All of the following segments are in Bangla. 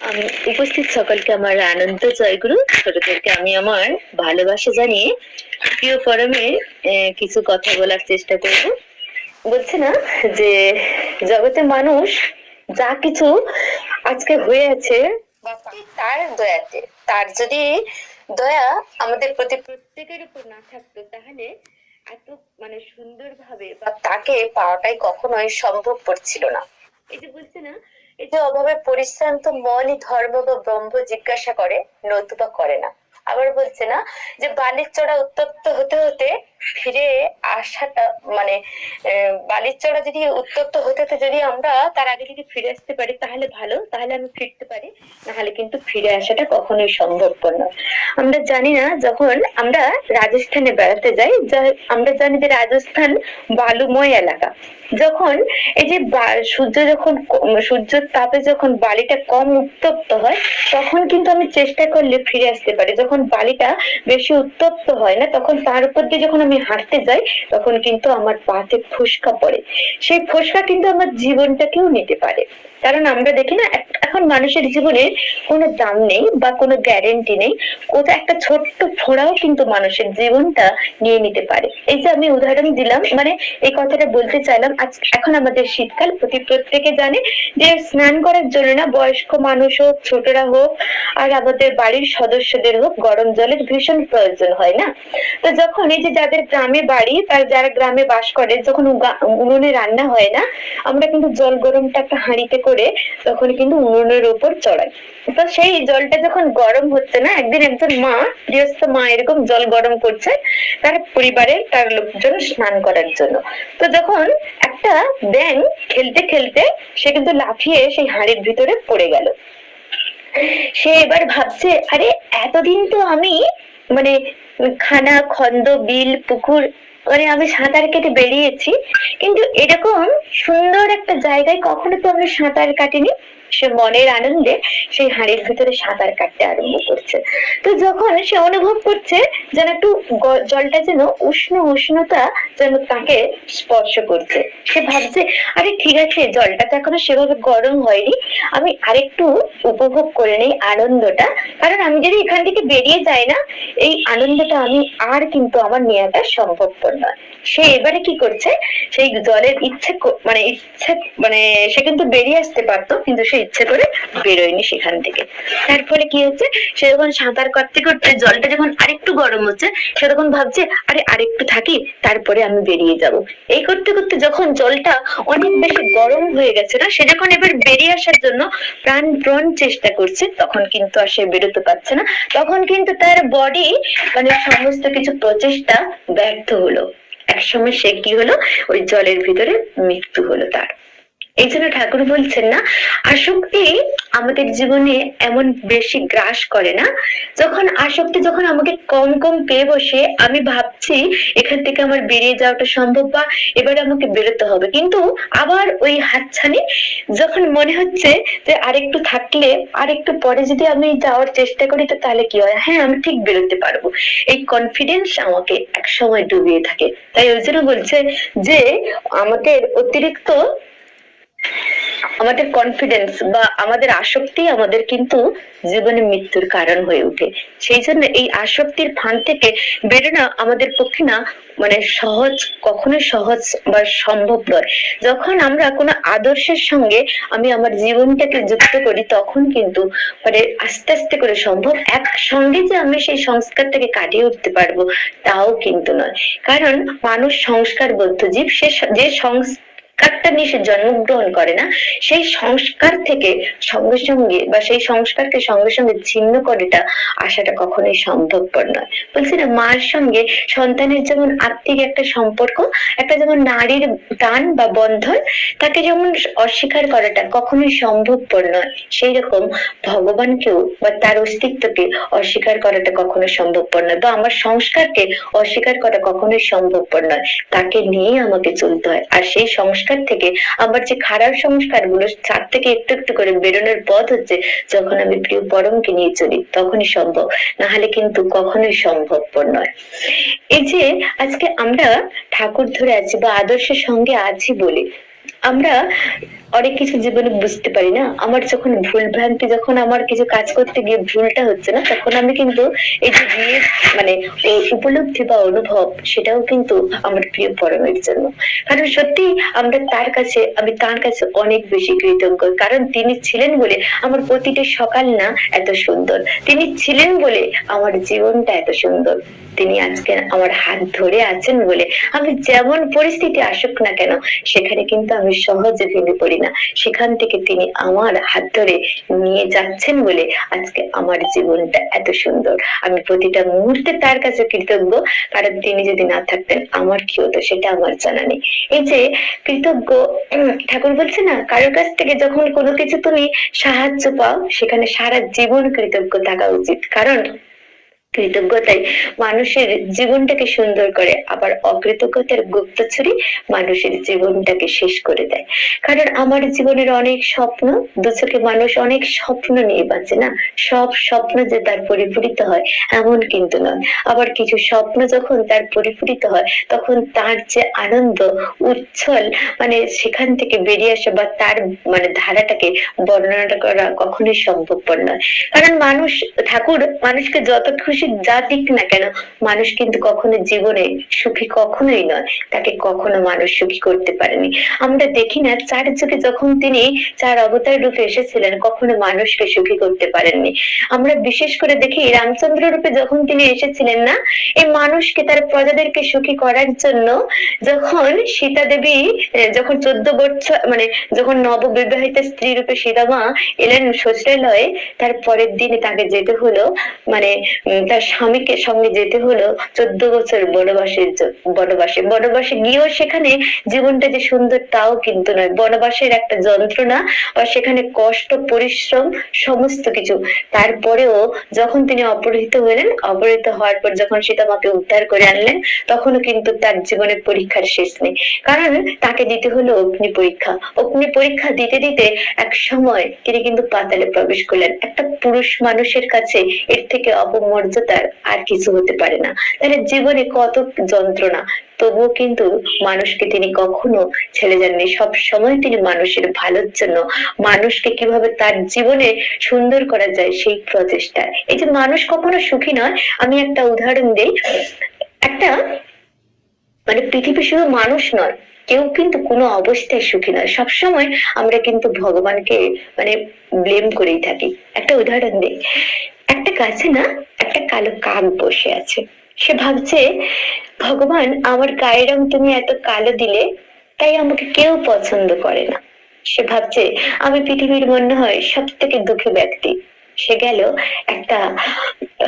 আমি উপস্থিত সকলকে আমার আনন্দ জয়গুরু, ছোটদেরকে আমি আমার ভালোবাসা জানিয়ে প্রিয় পরমে কিছু কথা বলার চেষ্টা করব। বলছে না যে জগতে মানুষ যা কিছু আজকে হয়ে আছে তার দয়াতে, তার যদি দয়া আমাদের প্রতি প্রত্যেকের উপর না থাকতো তাহলে এত সুন্দরভাবে বা তাকে পাওয়াটাই কখনোই সম্ভবপর ছিল না। এই যে বলছে না, এই যে অভাবে পরিশ্রান্ত মনই ধর্ম বা ব্রহ্ম জিজ্ঞাসা করে, নতুবা করে না। আবার বলছে না যে বালির চড়া উত্তপ্ত হতে হতে ফিরে আসাটা বালির চড়া যদি উত্তপ্ত হতে হতে যদি আমরা তার আগে যদি ফিরে আসতে পারি তাহলে ভালো, তাহলে আমি ফিরতে পারি, নাহলে কিন্তু ফিরে আসাটা কখনোই সম্ভবপর নয়। আমরা জানি না, যখন আমরা রাজস্থানে বেড়াতে যাই, আমরা জানি যে রাজস্থান বালুময় এলাকা। যখন এই যে সূর্যের তাপে যখন বালিটা কম উত্তপ্ত হয় তখন কিন্তু আমি চেষ্টা করলে ফিরে আসতে পারি। যখন বালিটা বেশি উত্তপ্ত হয় না তখন তার উপর দিয়ে যখন আমি হাঁটতে যাই তখন কিন্তু আমার পাতে ফোস্কা পড়ে। সেই ফোস্কা কিন্তু আমার জীবনটাকেও নিতে পারে। কারণ আমরা দেখি না, এখন মানুষের জীবনে কোনো দাম নেই বা কোনো গ্যারেন্টি নেই। কোথাও একটা ছোট্ট ফোড়াও কিন্তু মানুষের জীবনটা নিয়ে নিতে পারে। এই যে আমি উদাহরণ দিলাম, এই কথাটা বলতে চাইলাম, এখন আমাদের শীতকাল, প্রত্যেকে জানে যে স্নান করার জন্য না, বয়স্ক মানুষ হোক, ছোটরা হোক, আর আমাদের বাড়ির সদস্যদের হোক, গরম জলের ভীষণ প্রয়োজন হয় না? তো যখন এই যে যাদের গ্রামে বাড়ি, তার যারা গ্রামে বাস করে, যখন উনুনে রান্না হয় না, আমরা কিন্তু জল গরমটা একটা হাঁড়িতে করে তখন কিন্তু উনুনের উপর চড়াই। তো সেই জলটা যখন গরম হচ্ছে না, একদিন একজন মা, গৃহস্থ মা এরকম জল গরম করছে তার পরিবারের তার লোকজন স্নান করার জন্য। তো যখন একটা ব্যাঙ খেলতে খেলতে সে কিন্তু লাফিয়ে সেই হাঁড়ির ভিতরে পড়ে গেল। সে এবার ভাবছে, আরে এতদিন তো আমি মানে খানা খন্দ বিল পুকুর আমি সাঁতার কেটে বেরিয়েছি, কিন্তু এরকম সুন্দর একটা জায়গায় কখনো তো আমি সাঁতার কাটিনি। সে মনের আনন্দে সেই হাঁড়ির ভিতরে সাঁতার কাটতে আরম্ভ করছে। তো যখন সে অনুভব করছে যেন একটু জলটা যেন উষ্ণতা যেন তাকে স্পর্শ করছে, সে ভাবছে, আরে ঠিক আছে, জলটা তো এখনো সেভাবে গরম হয়নি, আমি আরেকটু উপভোগ করে নেই আনন্দটা। কারণ আমি যদি এখান থেকে বেরিয়ে যাই না, এই আনন্দটা আমি আর কিন্তু আমার নেওয়াটা সম্ভবপর নয়। সে এবারে কি করছে, সেই জলের ইচ্ছে সে কিন্তু বেরিয়ে আসতে পারতো, কিন্তু সে ইচ্ছে করে বেরোয়নি সেখান থেকে। তার ফলে কি হচ্ছে, সে যখন সাঁতার কাটতে করতে জলটা যখন আরেকটু গরম হচ্ছে, সে তখন ভাবছে, আরে আরেকটু থাকি, তারপরে আমি বেরিয়ে যাব। এই করতে করতে যখন জলটা অনেক বেশি গরম হয়ে গেছে না, সে যখন এবার বেরিয়ে আসার জন্য প্রাণ চেষ্টা করছে, তখন কিন্তু আর সে বেরোতে পারছে না। তখন কিন্তু তার বডি সমস্ত কিছু প্রচেষ্টা ব্যর্থ হলো। একসময় সে কি হলো, ওই জলের ভিতরে মৃত্যু হলো তার। এই জন্য ঠাকুর বলছেন না, আসক্তি আমাদের জীবনে এমন বেশি গ্রাস করে না। যখন আমাকে কম কম পেয়ে বসে, আমি ভাবছি এখান থেকে আমার বেরিয়ে যাওয়াটা সম্ভব বা এবারে আমাকে বেরোতে হবে, কিন্তু আবার ওই হাতছানি যখন মনে হচ্ছে যে আরেকটু থাকলে, আরেকটু পরে যদি আমি যাওয়ার চেষ্টা করি তো তাহলে কি হয়, হ্যাঁ আমি ঠিক বেরোতে পারবো, এই কনফিডেন্স আমাকে এক সময় ডুবিয়ে থাকে। তাই ওই জন্য বলছে যে আমাদের কনফিডেন্স বা আমাদের আসক্তি আমাদের কিন্তু জীবনে মৃত্যুর কারণ হয়ে ওঠে। সেই জন্য এই আসক্তির ফাঁদ থেকে বেরোনো আমাদের পক্ষে না কখনোই সহজ বা সম্ভব নয়। যখন আমরা কোনো আদর্শের সঙ্গে আমি আমার জীবনটাকে যুক্ত করি তখন কিন্তু আস্তে আস্তে করে সম্ভব। একসঙ্গে যে আমি সেই সংস্কারটাকে কাটিয়ে উঠতে পারবো তাও কিন্তু নয়। কারণ মানুষ সংস্কারবদ্ধ জীব, সে যে সংস্কারটা নিয়ে সে জন্মগ্রহণ করে না, সেই সংস্কার থেকে সঙ্গে সঙ্গে বা সেই সংস্কারকে সঙ্গে সঙ্গে ছিন্ন করেটা আসাটা কখনোই সম্ভবপর নয়। বলছি না, মার সঙ্গে সন্তানের যেমন আত্মিক একটা সম্পর্ক, একটা যেমন নারীর টান বা বন্ধন, তাকে যেমন অস্বীকার করাটা কখনোই সম্ভবপর নয়, সেই রকম ভগবানকেও বা তার অস্তিত্বকে অস্বীকার করাটা কখনো সম্ভবপর নয়, বা আমার সংস্কারকে অস্বীকার করা কখনোই সম্ভবপর নয়। তাকে নিয়ে আমাকে চলতে হয়। আর সেই সংস্কার থেকে আমার যে খারাপ সংস্কার গুলো, তার থেকে একটু একটু করে বেরোনোর পথ হচ্ছে যখন আমি প্রিয় পরমকে নিয়ে চলি, তখনই সম্ভব, না হলে কিন্তু কখনোই সম্ভবপর নয়। এই যে আজকে আমরা ঠাকুর ধরে আছি বা আদর্শের সঙ্গে আছি বলে আমরা অনেক কিছু জীবনে বুঝতে পারি না, আমার যখন ভুল ভ্রান্তি, যখন আমার কিছু কাজ করতে গিয়ে ভুলটা হচ্ছে না, তখন আমি কিন্তু এই যে বিয়ে মানে এই উপলব্ধি বা অনুভব, সেটাও কিন্তু আমার প্রিয় পরমের জন্য। কারণ সত্যি আমি তার কাছে অনেক বেশি কৃতজ্ঞ, কারণ তিনি ছিলেন বলে আমার প্রতিটা সকাল না এত সুন্দর, তিনি ছিলেন বলে আমার জীবনটা এত সুন্দর, তিনি আজকে আমার হাত ধরে আছেন বলে আমি যেমন পরিস্থিতি আসুক না কেন সেখানে কিন্তু আমি সহজে ভেঙে পড়ি না, সেখান থেকে তিনি আমার হাত ধরে নিয়ে যাচ্ছেন বলে আজকে আমার জীবনটা এত সুন্দর। আমি প্রতিটা মুহূর্তে তার কাছে কৃতজ্ঞ, কারণ তিনি যদি না থাকতেন আমার কি হতো সেটা আমার জানা নেই। এই যে কৃতজ্ঞ, ঠাকুর বলছে না, কারোর কাছ থেকে যখন কোনো কিছু তুমি সাহায্য পাও সেখানে সারা জীবন কৃতজ্ঞ থাকা উচিত, কারণ কৃতজ্ঞতাই মানুষের জীবনটাকে সুন্দর করে, আবার অকৃতজ্ঞতার গুপ্তছড়ি মানুষের জীবনটাকে শেষ করে দেয়। কারণ আমার জীবনের অনেক স্বপ্ন, দু চোখে মানুষ অনেক স্বপ্ন নিয়ে বাঁচে না, সব স্বপ্ন যে তার পরিপূরিত হয় এমন কিন্তু নয়। আবার কিছু স্বপ্ন যখন তার পরিপূরিত হয় তখন তার যে আনন্দ উচ্ছল, সেখান থেকে বেরিয়ে আসা বা তার ধারাটাকে বর্ণনা করা কখনোই সম্ভবপর নয়। কারণ ঠাকুর মানুষকে যত খুশি যা দিক না কেন, মানুষ কিন্তু কখনো জীবনে সুখী কখনোই নয়, তাকে কখনো মানুষ সুখী করতে পারেনি। আমরা দেখি না চার যুগে যখন তিনি চার অবতার রূপে এসেছিলেন কখনো মানুষকে সুখী করতে পারেননি। আমরা বিশেষ করে দেখি রামচন্দ্র রূপে যখন তিনি এসেছিলেন না, এই মানুষকে তার প্রজাদেরকে সুখী করার জন্য, যখন সীতা দেবী যখন 14 বছর যখন নববিবাহিত স্ত্রী রূপে সীতা মা এলেন শ্বশুরালয়ে, তার পরের দিনে তাকে যেতে হলো তার স্বামীকে সঙ্গে যেতে হলো 14 বছর বনবাসে গিয়েও সেখানে জীবনটা যে সুন্দর তাও কিন্তু নয়, বনবাসের একটা যন্ত্রণা বা সেখানে কষ্ট পরিশ্রম সমস্ত কিছু। তারপরেও যখন তিনি অপহৃত হওয়ার পর যখন সীতা মাকে উদ্ধার করে আনলেন, তখনও কিন্তু তার জীবনে পরীক্ষার শেষ নেই, কারণ তাকে দিতে হলো অগ্নি পরীক্ষা দিতে দিতে এক সময় তিনি কিন্তু পাতালে প্রবেশ করলেন। একটা পুরুষ মানুষের কাছে এর থেকে অপমর্যাদার আর কিছু হতে পারে না। তাহলে জীবনে কত যন্ত্রণা, তবুও কিন্তু মানুষকে তিনি কখনো ছেড়ে যাননি, সব সময় তিনি মানুষের ভালোর জন্য, মানুষকে কিভাবে তার জীবনে সুন্দর করা যায় সেই প্রচেষ্টা। এই যে মানুষ কখনো সুখী নয়, আমি একটা উদাহরণ দিই। একটা পৃথিবী শুধু মানুষ নয়, কেউ কিন্তু কোনো অবস্থায় সুখী নয়, সবসময় আমরা কিন্তু ভগবানকে ব্লেম করেই থাকি। একটা উদাহরণ দিই, একটা গাছে না একটা কালো কাক বসে আছে, সে ভাবছে ভগবান আমার গায়ের রং তুমি এত কালো দিলে, তাই আমাকে কেউ পছন্দ করে না। সে ভাবছে আমি পৃথিবীর মনে হয় সব থেকে দুঃখী ব্যক্তি। সে গেল একটা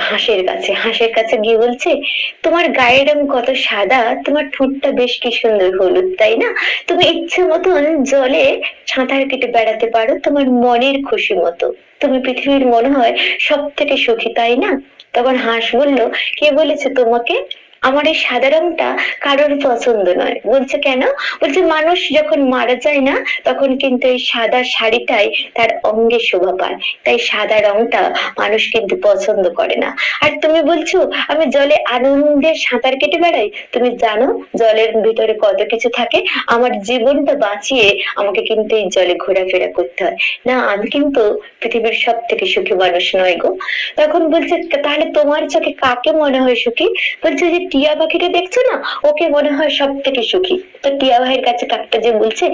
হাঁসের কাছে গিয়ে বলছে তোমার গায়ের রং কত সাদা, তোমার ঠোঁটটা বেশ কি সুন্দর হলুদ, তাই না? তুমি ইচ্ছে মতন জলে সাঁতার কেটে বেড়াতে পারো তোমার মনের খুশি মতো, তুমি পৃথিবীর মনে হয় সব থেকে সুখী, তাই না? তখন হাঁস বলল কে বলেছে তোমাকে আমার এই সাদা রংটা কারোর পছন্দ নয়? বলছে কেন? বলছে মানুষ যখন মারা যায় না তখন কিন্তু এই সাদা শাড়িটাই তার অঙ্গে শোভা পায়, তাই সাদা রংটা মানুষ কিন্তু পছন্দ করে না। আর তুমি বলছো আমি জলে আনন্দে সাঁতার কেটে বেড়াই, তুমি জানো জলের ভিতরে কত কিছু থাকে, আমার জীবনটা বাঁচিয়ে আমাকে কিন্তু এই জলে ঘোরাফেরা করতে হয় না, আমি কিন্তু পৃথিবীর সব থেকে সুখী মানুষ নয় গো। তখন বলছে তাহলে তোমার চোখে কাকে মনে হয় সুখী? বলছে যে টিয়া পাখিটা দেখছো না, ওকে মনে হয় সব থেকে সুখী। তো টিয়া ভাইয়ের কাছে কাকটা যে বলছে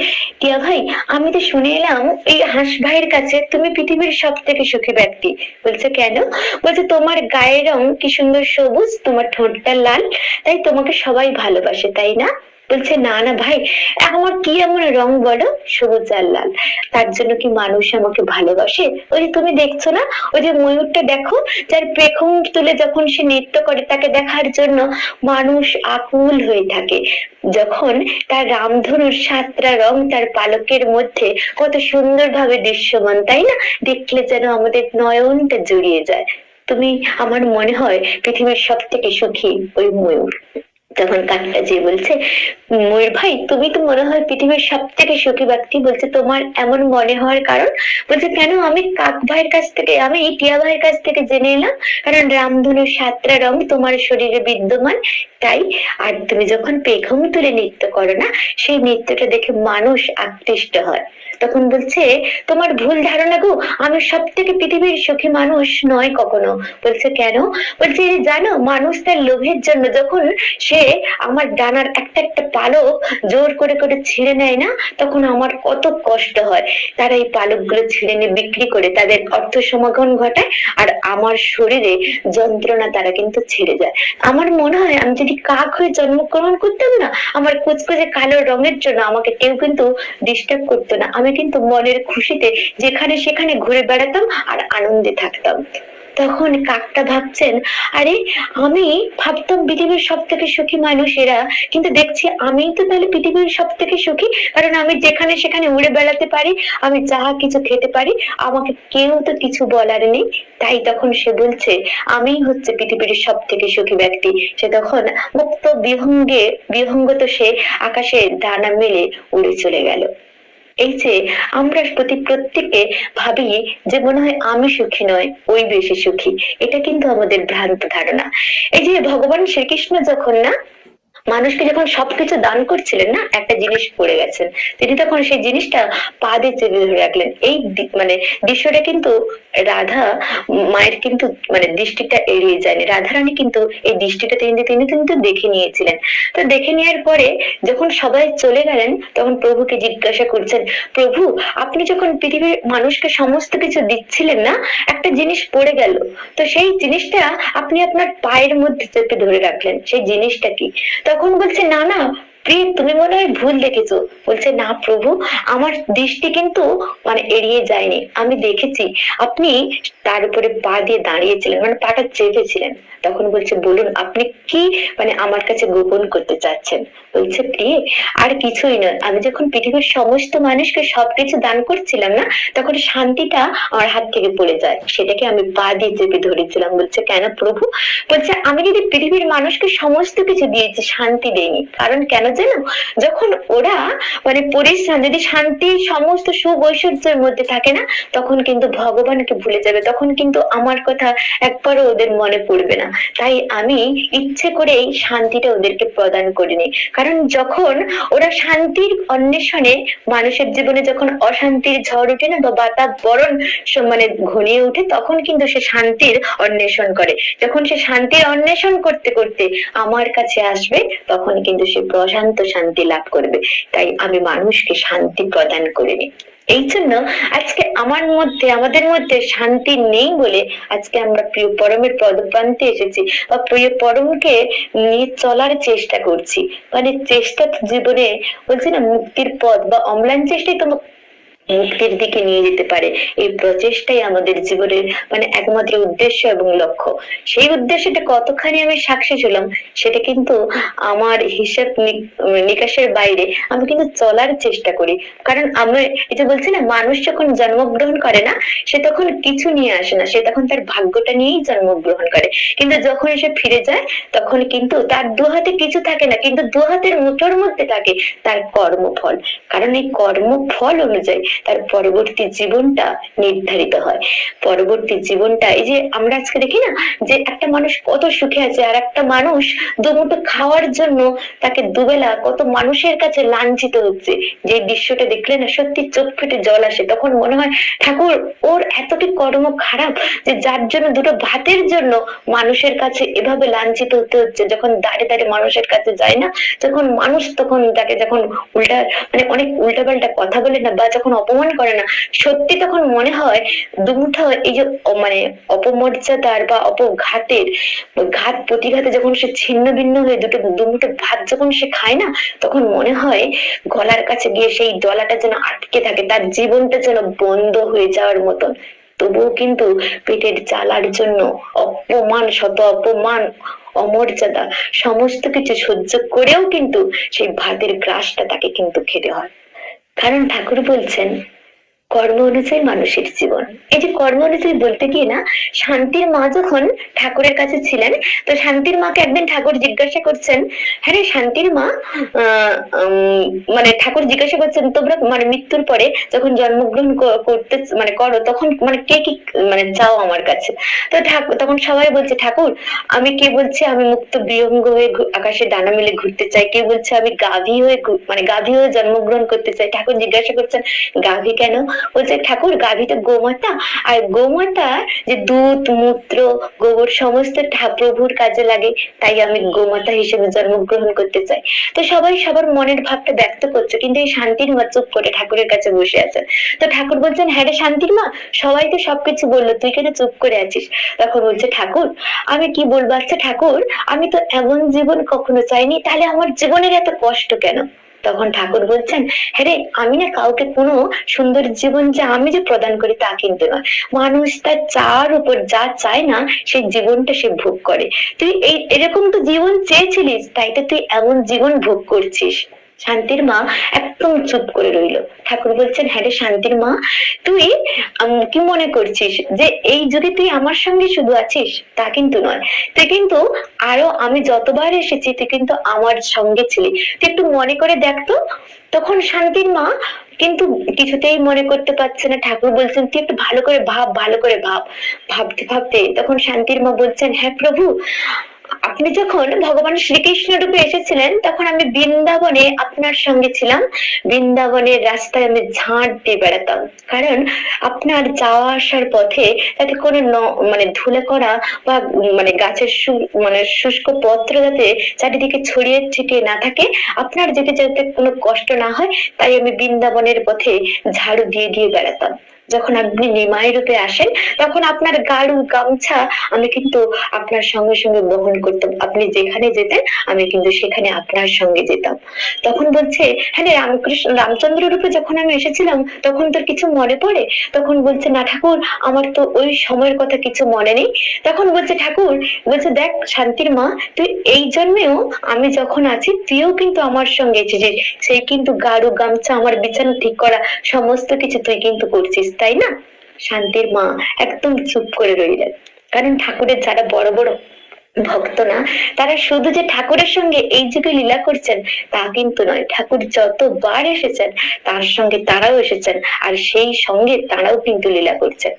টিয়া ভাই আমি তো শুনে এলাম এই হাঁস ভাইয়ের কাছে তুমি পৃথিবীর সব থেকে সুখী ব্যক্তি। বলছে কেন? বলছে তোমার গায়ের রং কি সুন্দর সবুজ, তোমার ঠোঁটটা লাল, তাই তোমাকে সবাই ভালোবাসে, তাই না? বলছে না না ভাই, আমার কি এমন রং বলো, সবুজ আর লাল, তার জন্য কি মানুষ আমাকে ভালোবাসে? ওই যে তুমি দেখছো না, ওই যে ময়ূরটা দেখো, যার পেখম তুলে যখন সে নৃত্য করে তাকে দেখার জন্য মানুষ আকুল হয়ে থাকে, যখন তার রামধনুর 7টা রং তার পালকের মধ্যে কত সুন্দরভাবে দৃশ্যমান, তাই না? দেখলে যেন আমাদের নয়নটা জুড়িয়ে যায়। আমার মনে হয় পৃথিবীর সব থেকে সুখী ওই ময়ূর। তখন কাকটা যে বলছে ময়ূর ভাই তুমি তো মনে হয় পৃথিবীর সব থেকে সুখী ব্যক্তি। বলছে তোমার এমন মনে হওয়ার কারণ? বলছে কেন, আমি কাক ভাইয়ের কাছ থেকে, আমি টিয়া ভাইয়ের কাছ থেকে জেনে এলাম, কারণ রামধনুর 7টা রং তোমার শরীরে বিদ্যমান, তাই আর তুমি যখন পেখম তুলে নৃত্য করো না, সেই নৃত্যটা দেখে মানুষ আকৃষ্ট হয়। তখন বলছে তোমার ভুল ধারণা গো, আমি সব থেকে পৃথিবীর সুখী মানুষ নয় কখনো। বলছে কেন? বলছে জানো, মানুষ তার লোভের জন্য যখন সে আমার ডানার একটা একটা পালক জোর করে করে ছিঁড়ে নেয় না, তখন আমার কত কষ্ট হয়। তারা এই পালকগুলো ছিঁড়ে নিয়ে বিক্রি করে তাদের অর্থ সমাগম ঘটায়, আর আমার শরীরে যন্ত্রণা তারা কিন্তু ছেড়ে যায়। আমার মনে হয় আমি যদি কাক হয়ে জন্মগ্রহণ করতাম না, আমার কুচকুচে কালো রঙের জন্য আমাকে কেউ কিন্তু ডিস্টার্ব করতো না। আমি কিন্তু মনের খুশিতে যেখানে সেখানে ঘুরে বেড়াতাম আর আনন্দে থাকতাম। তখন কাকটা ভাবছেন, আরে আমি ভাবতাম পৃথিবীর সব থেকে সুখী মানুষ এরা, কিন্তু দেখছি আমি তো তাহলে পৃথিবীর সব থেকে সুখী, কারণ আমি যেখানে সেখানে উড়ে বেড়াতে পারি, আমি যাহা কিছু খেতে পারি, আমাকে কেউ তো কিছু বলার নেই। তাই তখন সে বলছে আমি হচ্ছে পৃথিবীর সব থেকে সুখী ব্যক্তি। সে তখন মুক্ত বিহঙ্গত সে আকাশে ডানা মেলে উড়ে চলে গেল। এই যে আমরা প্রত্যেকে ভাবি যে মনে হয় আমি সুখী নয়, ওই বেশি সুখী, এটা কিন্তু আমাদের ভ্রান্ত ধারণা। এই যে ভগবান শ্রীকৃষ্ণ যখন না মানুষকে যখন সবকিছু দান করছিলেন না, একটা জিনিস পড়ে গেছেন, তিনি তখন সেই জিনিসটা পা দিয়ে চেপে ধরে রাখলেন। এই মানে দৃশ্যটা কিন্তু রাধা মায়ের কিন্তু মানে দৃষ্টিটা এড়িয়ে যায়নি। রাধারানী কিন্তু এই দৃষ্টিটা তিনি তিনি কিন্তু দেখে নিয়েছিলেন। তো দেখে নেওয়ার পরে যখন সবাই চলে গেলেন, তখন প্রভুকে জিজ্ঞাসা করছেন, প্রভু আপনি যখন পৃথিবীর মানুষকে সমস্ত কিছু দিচ্ছিলেন না, একটা জিনিস পড়ে গেল, তো সেই জিনিসটা আপনি আপনার পায়ের মধ্যে চেপে ধরে রাখলেন, সেই জিনিসটা কি? তখন বলছে না না প্রিয়, তুমি মনে হয় ভুল দেখেছো। বলছে না প্রভু, আমার দৃষ্টি কিন্তু মানে এড়িয়ে যায়নি, আমি দেখেছি আপনি তার উপরে পা দিয়ে দাঁড়িয়েছিলেন, মানে পাটা চেপেছিলেন। তখন বলছে বলুন আপনি কি মানে আমার কাছে গোপন করতে চাচ্ছেন? বলছে প্রিয়ে, আর কিছুই নয়, আমি যখন পৃথিবীর সমস্ত মানুষকে সবকিছু দান করছিলাম না, তখন শান্তিটা আমার হাত থেকে পড়ে যায়, সেটাকে আমি পা দিয়ে চেপে ধরেছিলাম। বলছে কেন প্রভু? বলছে আমি যদি পৃথিবীর মানুষকে সমস্ত কিছু দিয়েছি, শান্তি দেইনি। কারণ কেন জানো? যখন ওরা মানে পরিশ্রম যদি শান্তি সমস্ত সুখ ঐশ্বর্যের মধ্যে থাকে না, তখন কিন্তু ভগবানকে ভুলে যাবে, তখন কিন্তু আমার কথা একবারও ওদের মনে পড়বে না। তাই আমি ইচ্ছে করে এই শান্তিটা ওদেরকে প্রদান করিনি। কারণ যখন ওরা শান্তির অন্বেষণে মানুষের জীবনে যখন অশান্তির ঝড় উঠে না, বা বাতাবরণ মানে ঘনিয়ে উঠে, তখন কিন্তু সে শান্তির অন্বেষণ করে। যখন সে শান্তির অন্বেষণ করতে করতে আমার কাছে আসবে, তখন কিন্তু সে প্রশান্ত শান্তি লাভ করবে। তাই আমি মানুষকে শান্তি প্রদান করিনি। এই জন্য আজকে আমাদের মধ্যে শান্তি নেই বলে আজকে আমরা প্রিয় পরমের পদপ্রান্তে এসেছি, বা প্রিয় পরমকে নিয়ে চলার চেষ্টা করছি। মানে চেষ্টা জীবনে বলছি না, মুক্তির পথ বা অম্লান চেষ্টাই তো মুক্তির দিকে নিয়ে যেতে পারে। এই প্রচেষ্টাই আমাদের জীবনের মানে একমাত্র উদ্দেশ্য এবং লক্ষ্য। সেই উদ্দেশ্যটা কতখানি আমি সাকসেস হলাম, সেটা কিন্তু আমার হিসাব নিকাশের বাইরে। আমি কিন্তু চলার চেষ্টা করি, কারণ আমি এই যে বলছি না, মানুষ যখন জন্মগ্রহণ করে না, সে তখন কিছু নিয়ে আসে না, সে তখন তার ভাগ্যটা নিয়েই জন্মগ্রহণ করে। কিন্তু যখন এসে ফিরে যায়, তখন কিন্তু তার দু হাতে কিছু থাকে না, কিন্তু দু হাতের মুঠোর মধ্যে থাকে তার কর্মফল। কারণ এই কর্মফল অনুযায়ী তার পরবর্তী জীবনটা নির্ধারিত হয়। পরবর্তী জীবনটা এই যে আমরা আজকে দেখি না, যে একটা মানুষ কত সুখে আছে, আর একটা মানুষ দুমুঠো খাওয়ার জন্য তাকে দুবেলা কত মানুষের কাছে লাঞ্ছিত হচ্ছে। যে দৃশ্যটা দেখলে না সত্যি চোখ ফেটে জল আসে। তখন মনে হয় ঠাকুর ওর এতটি কর্ম খারাপ, যে যার জন্য দুটো ভাতের জন্য মানুষের কাছে এভাবে লাঞ্ছিত হতে হচ্ছে। যখন দাঁড়ে দাঁড়ে মানুষের কাছে যায় না, যখন মানুষ তখন তাকে যখন উল্টা মানে অনেক উল্টাপাল্টা কথা বলে না, বা যখন অপমান করে না, সত্যি তখন মনে হয় দুমুঠো এই যে মানে অপমর্যাদার বা অপঘাতের ঘাত প্রতিঘাতে যখন সে ছিন্ন ভিন্ন হয়ে দুমুঠো ভাত যখন সে খায় না, তখন মনে হয় গলার কাছে গিয়ে সেই ডলাটা যেন আটকে থাকে, তার জীবনটা যেন বন্ধ হয়ে যাওয়ার মতন। তবুও কিন্তু পেটের জ্বালার জন্য অপমান, শত অপমান, অমর্যাদা সমস্ত কিছু সহ্য করেও কিন্তু সেই ভাতের গ্রাসটা তাকে কিন্তু খেতে হয়। কারণ ঠাকুর বলছেন কর্ম অনুযায়ী মানুষের জীবন। এই যে কর্ম অনুযায়ী বলতে গিয়ে না, শান্তির মা যখন ঠাকুরের কাছে ছিলেন, তো শান্তির মাকে একদিন ঠাকুর জিজ্ঞাসা করছেন, হ্যাঁ রে শান্তির মা, মানে ঠাকুর জিজ্ঞাসা করছেন তোমরা মানে মৃত্যুর পরে যখন জন্মগ্রহণ করতে মানে করো, তখন মানে কে কি মানে চাও আমার কাছে? তো তখন সবাই বলছে ঠাকুর আমি, কে বলছে আমি মুক্ত বিহঙ্গ হয়ে আকাশে ডানা মেলে ঘুরতে চাই, কে বলছে আমি গাভী হয়ে মানে গাভী হয়ে জন্মগ্রহণ করতে চাই। ঠাকুর জিজ্ঞাসা করছেন গাভী কেন? বলছে ঠাকুর গাভী তো গোমাতা, আর গোমাতা যে দুধ মূত্র গোবর সমস্ত প্রভুর কাজে লাগে, তাই আমি গোমাতা হিসেবে জন্মগ্রহণ করতে চাই। তো সবাই সবার মনের ভাবটা ব্যক্ত করছে, কিন্তু এই শান্তির মা চুপ করে ঠাকুরের কাছে বসে আছেন। তো ঠাকুর বলছেন হ্যাঁ রে শান্তির মা, সবাই তো সবকিছু বললো, তুই কেন চুপ করে আছিস? তখন বলছে ঠাকুর আমি কি বলবো, আচ্ছা ঠাকুর আমি তো এমন জীবন কখনো চাইনি, তাহলে আমার জীবনের এত কষ্ট কেন? তখন ঠাকুর বলছেন হ্যাঁ রে, আমি না কাউকে কোনো সুন্দর জীবন যে আমি যে প্রদান করি তা কিন্তু নয়, মানুষ তার চার উপর যা চায় না সেই জীবনটা সে ভোগ করে। তুই এই এরকম তো জীবন চেয়েছিলিস, তাই তো তুই এমন জীবন ভোগ করছিস। শান্তির মা একদম চুপ করে রইল। ঠাকুর বলছেন হ্যাঁ রে শান্তির মা, তুই কি মনে করছিস যে এই যুগে তুই আমার সঙ্গে শুধু আছিস? তা কিন্তু নয়, তুই কিন্তু আরো আমি যতবার এসেছি তুই কিন্তু আমার সঙ্গে ছিলি, তুই একটু মনে করে দেখতো। তখন শান্তির মা কিন্তু কিছুতেই মনে করতে পারছে না। ঠাকুর বলছেন তুই একটু ভালো করে ভাব, ভালো করে ভাব। ভাবতে ভাবতে তখন শান্তির মা বলছেন হ্যাঁ প্রভু, আপনি যখন ভগবান শ্রীকৃষ্ণ রূপে এসেছিলেন তখন আমি বৃন্দাবনে আপনার সঙ্গে ছিলাম, বৃন্দাবনের রাস্তায় আমি ঝাঁট দিয়ে বেড়াতাম, কারণ আপনার যাওয়া আসার পথে যাতে কোনো মানে ধুলে করা বা মানে গাছের মানে শুষ্ক পত্র যাতে চারিদিকে ছড়িয়ে ছিটিয়ে না থাকে, আপনার যেতে যেতে কোনো কষ্ট না হয়, তাই আমি বৃন্দাবনের পথে ঝাড়ু দিয়ে দিয়ে বেড়াতাম। যখন আপনি নিমাই রূপে আসেন তখন আপনার গাড়ু গামছা আমি কিন্তু আপনার সঙ্গে সঙ্গে বহন করতাম, আপনি যেখানে যেতেন আমি কিন্তু সেখানে আপনার সঙ্গে যেতাম। তখন বলছে হ্যাঁ রামকৃষ্ণ রামচন্দ্র রূপে যখন আমি এসেছিলাম তখন তোর কিছু মনে পড়ে? তখন বলছে না ঠাকুর, আমার তো ওই সময়ের কথা কিছু মনে নেই। তখন বলছে ঠাকুর, বলছে দেখ শান্তির মা, তুই এই জন্মেও আমি যখন আছি তুইও কিন্তু আমার সঙ্গে এসেছিস, সেই কিন্তু গাড়ু গামছা আমার বিছানা ঠিক করা সমস্ত কিছু তুই কিন্তু করছিস, তাই না? শান্তির মা একদম চুপ করে রইলেন, কারণ ঠাকুরের যারা বড় বড় ভক্ত না, তারা শুধু যে ঠাকুরের সঙ্গে এই যুগে লীলা করছেন তা কিন্তু নয়, ঠাকুর যতবার এসেছেন তার সঙ্গে তারাও এসেছেন, আর সেই সঙ্গে তারাও কিন্তু লীলা করছেন।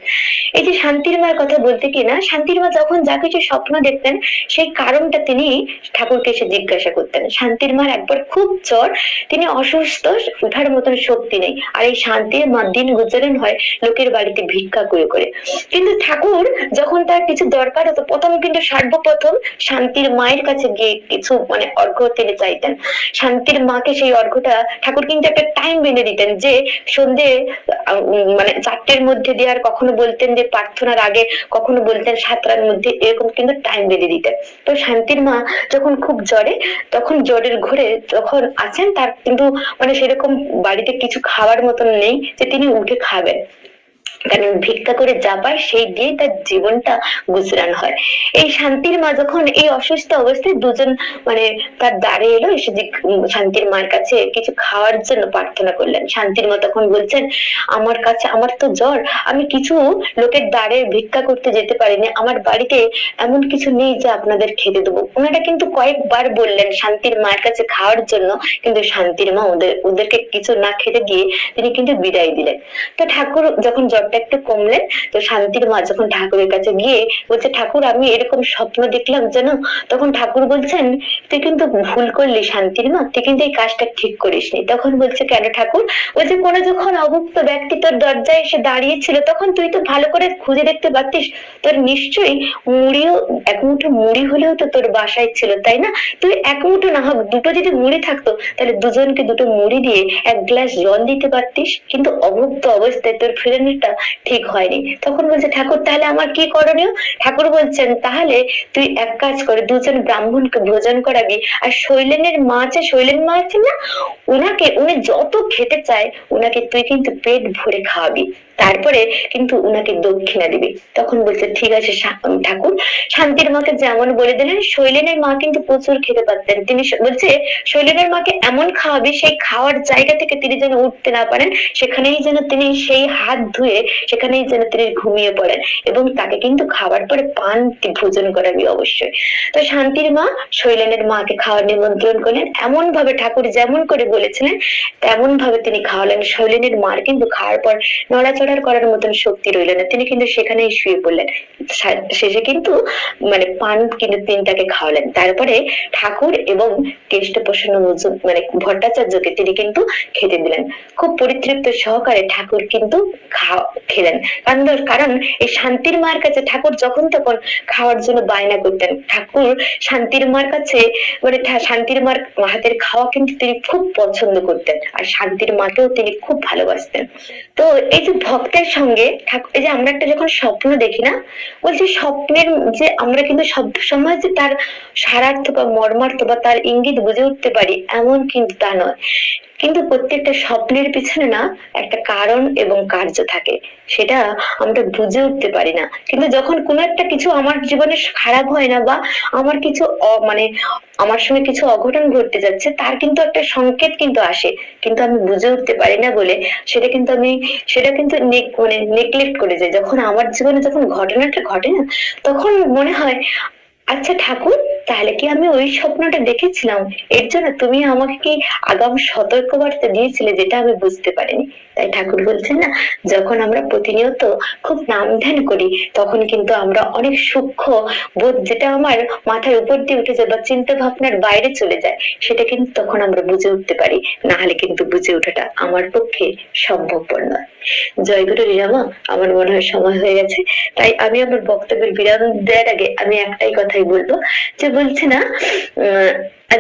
এই যে শান্তির মার কথা বলতে কি না, শান্তির মা যখন যা কিছু স্বপ্ন দেখতেন সেই কারণটা তিনি ঠাকুরকে এসে জিজ্ঞাসা করতেন। শান্তির মার একবার খুব জ্বর, তিনি অসুস্থ, উঠার মতন শক্তি নেই, আর এই শান্তির মা দিন গুজারেন হয় লোকের বাড়িতে ভিক্ষা করে করে। কিন্তু ঠাকুর যখন তার কিছু দরকার হতো প্রথম কিন্তু সর্বপ্রথম শান্তির মায়ের কাছে গিয়ে কিছু মানে অর্ঘ্য তিনি চাইতেন। শান্তির মাকে সেই অর্ঘ্যটা ঠাকুর কিন্তু একটা টাইম বেঁধে দিতেন, যে সন্ধে মানে 4টের মধ্যে দেওয়ার, কখনো বলতেন যে প্রার্থনার আগে, কখনো বলতেন 7টার মধ্যে, এরকম কিন্তু টাইম বেঁধে দিতেন। তো শান্তির মা যখন খুব জ্বরে, তখন জ্বরের ঘরে যখন আছেন তার কিন্তু মানে সেরকম বাড়িতে কিছু খাওয়ার মতন নেই যে তিনি উঠে খাবেন, কারণ ভিক্ষা করে যা পায় সেই দিয়ে তার জীবনটা গুজরান হয়। এই শান্তির মা যখন এই অসুস্থ অবস্থায় দুজন মানে তার দ্বারে এলো, এসে শান্তির মার কাছে কিছু খাওয়ার জন্য প্রার্থনা করলেন। শান্তির মা তখন বলছেন আমার কাছে, আমার তো জ্বর, আমি কিছু লোকের দ্বারে ভিক্ষা করতে যেতে পারিনি, আমার বাড়িতে এমন কিছু নেই যে আপনাদের খেতে দেবো। ওনারা কিন্তু কয়েকবার বললেন শান্তির মায়ের কাছে খাওয়ার জন্য, কিন্তু শান্তির মা ওদেরকে কিছু না খেতে দিয়ে তিনি কিন্তু বিদায় দিলেন। তো ঠাকুর যখন জ্বরটা একটু কমলেন, তো শান্তির মা যখন ঠাকুরের কাছে গিয়ে বলছে ঠাকুর আমি এরকম স্বপ্ন দেখলাম যেন, তখন ঠাকুর বলছেন তুই কিন্তু ভুল করলি শান্তির মা, তুই কিন্তু এই কাজটা ঠিক করিসনি। তখন বলছে কেন ঠাকুর? বলছে কোনো যখন অভুক্ত ব্যক্তি তোর দরজায় এসে দাঁড়িয়েছিল তখন তুই তো ভালো করে খুঁজে দেখতে পারতিস, তোর নিশ্চয়ই মুড়িও, এক মুঠো মুড়ি হলেও তো তোর বাসায় ছিল, তাই না? তুই এক মুঠো না হোক দুটো যদি মুড়ি থাকতো তাহলে দুজনকে দুটো মুড়ি দিয়ে এক গ্লাস জল দিতে পারতিস, কিন্তু অভুক্ত অবস্থায় তোর ফেরানোটা ঠিক হয়নি। তখন বলছে ঠাকুর তাহলে আমার কি করণীয়? ঠাকুর বলছেন তাহলে তুই এক কাজ করে দুজন ব্রাহ্মণকে ভোজন করাবি, আর শৈলেনের মা আছে, শৈলেন মা আছে না, উনি যত খেতে চায় উনাকে তুই কিন্তু পেট ভরে খাওয়াবি, তারপরে কিন্তু উনাকে দক্ষিণা দিবে। তখন বলছে ঠিক আছে ঠাকুর। শান্তির মাকে যেমন বলে দিলেন, শৈলেনের মা কিন্তু প্রচুর খেতে পারতেন, তিনি বলছে শৈলেনের মাকে এমন খাওয়াবে সেই খাওয়ার জায়গা থেকে তিনি যেন উঠতে না পারেন, সেখানেই যেন তিনি সেই হাত ধুয়ে সেখানেই যেন তিনি ঘুমিয়ে পড়েন, এবং তাকে কিন্তু খাওয়ার পরে পান ভোজন করাবি অবশ্যই। তো শান্তির মা শৈলেনের মাকে খাওয়ার নিমন্ত্রণ করলেন, এমন ভাবে ঠাকুর যেমন করে বলেছিলেন তেমন ভাবে তিনি খাওয়ালেন। শৈলেনের মার কিন্তু খাওয়ার পর নড়াচড়ার করার মতন শক্তি রইল না, তিনি কিন্তু সেখানেই শুয়ে পড়লেন। শেষে কিন্তু মানে পান কিন্তু তিনি তাকে খাওয়ালেন। তারপরে ঠাকুর এবং কেষ্টপ্রসন্ন মানে ভট্টাচার্যকে তিনি কিন্তু খেতে দিলেন। খুব পরিতৃপ্ত সহকারে ঠাকুর কিন্তু খেলেন। কারণ এই শান্তির মার কাছে ঠাকুর যখন তখন খাওয়ার জন্য বায়না করতেন। ঠাকুর শান্তির মার কাছে মানে শান্তির মার হাতের খাওয়া কিন্তু তিনি খুব পছন্দ করতেন, আর শান্তির মাকেও তিনি খুব ভালোবাসতেন। তো এই যে ভক্তের সঙ্গে এই যে আমরা একটা যখন স্বপ্ন দেখি না, বলছি স্বপ্নের যে আমরা কিন্তু সব সময় যে তার সারার্থ বা মর্মার্থ বা তার ইঙ্গিত বুঝে উঠতে পারি এমন কিন্তু তা নয়, কিন্তু প্রত্যেকটা স্বপ্নের পিছনে না একটা কারণ এবং কার্য থাকে, সেটা আমরা বুঝে উঠতে পারি না। কিন্তু যখন কোনো একটা কিছু আমার জীবনে খারাপ হয় না, বা আমার কিছু মানে আমার সঙ্গে কিছু অঘটন ঘটতে যাচ্ছে, তার কিন্তু একটা সংকেত কিন্তু আসে, কিন্তু আমি বুঝে উঠতে পারি না বলে সেটা কিন্তু মানে নেগলেক্ট করে যাই। যখন আমার জীবনে যখন ঘটনাটা ঘটে না, তখন মনে হয় আচ্ছা ঠাকুর, তাহলে কি আমি ওই স্বপ্নটা দেখেছিলাম, এর জন্য তুমি আমাকে কি আগাম সতর্কবার্তা দিয়েছিলে যেটা আমি বুঝতে পারিনি। তাই ঠাকুর বলছেন না, যখন আমরা প্রতিনিয়ত খুব নাম ধ্যান করি, তখন কিন্তু আমরা অনেক সূক্ষ্ম বোধ যেটা আমার মাথার উপর দিয়ে উঠে যায় বা চিন্তা ভাবনার বাইরে চলে যায়, সেটা কিন্তু তখন আমরা বুঝে উঠতে পারি, না হলে কিন্তু বুঝে ওঠাটা আমার পক্ষে সম্ভবপর নয়। জয়গুরু রিরামা, আমার মনে হয় সময় হয়ে গেছে, তাই আমি আমার বক্তব্যের বিরাম দেওয়ার আগে আমি একটাই কথাই বলবো, যে বলছে না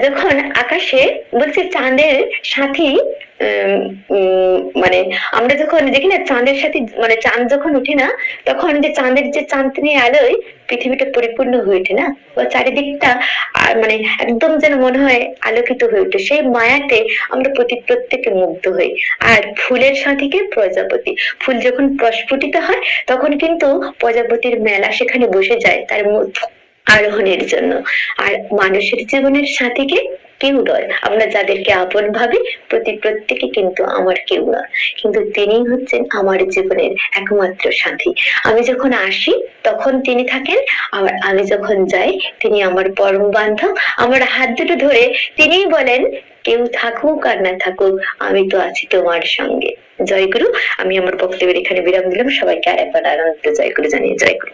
যখন আকাশে বলছে চাঁদের সাথী মানে আমরা যখন দেখি না চাঁদের সাথে মানে চাঁদ যখন উঠে না, তখন যে চাঁদের যে চাঁদনি আলোয় পৃথিবীটা পরিপূর্ণ হয়ে ওঠে না, বা চারিদিকটা মানে একদম যেন মনে হয় আলোকিত হয়ে ওঠে, সেই মায়াতে আমরা প্রত্যেকে মুগ্ধ হই। আর ফুলের সাথীকে প্রজাপতি, ফুল যখন প্রস্ফুটিত হয় তখন কিন্তু প্রজাপতির মেলা সেখানে বসে যায় তার আরোহণের জন্য। আর মানুষের জীবনের সাথীকে কেউ নয়, আমরা যাদেরকে আপন ভাবি প্রত্যেকে কিন্তু আমার কেউ নয়, কিন্তু তিনি হচ্ছেন আমার জীবনের একমাত্র সাথী। আমি যখন আসি তখন তিনি থাকেন, আবার আমি যখন যাই তিনি আমার পরম বান্ধব। আমার হাত দুটো ধরে তিনিই বলেন, কেউ থাকুক আর না থাকুক আমি তো আছি তোমার সঙ্গে। জয় গুরু। আমি আমার বক্তব্যের এখানে বিরাম দিলাম। সবাইকে আর একবার আনন্দ জয় গুরু জানিয়ে জয় গুরু।